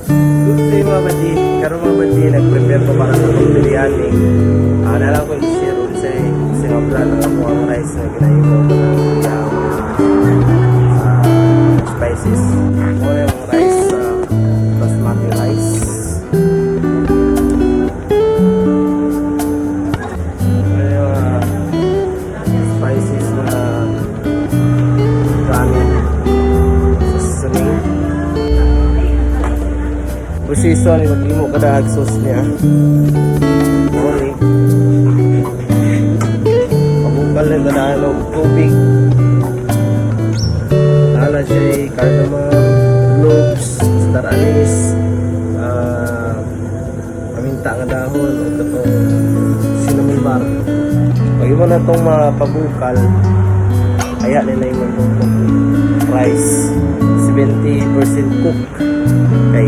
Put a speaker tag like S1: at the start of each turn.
S1: Good day mga bandi. Karon mga bandi, nag-prepare ko para sa itong biryani. Nalang ko i-share sa sinobra ng ako ang rice na ginayin ko ng spices. Muna yung rice, basmati rice. Muna yung spices na ramen sa suning. Prosiso ni maglimo kada sauce niya. Morning. Pabukal na ganahan og tubig. Nala siya cardamom, cloves, star anise, paminta nga dahon o katong cinnamon bar. Pag mo na itong mapabukal, kaya nila yung rice 70% cook. Kay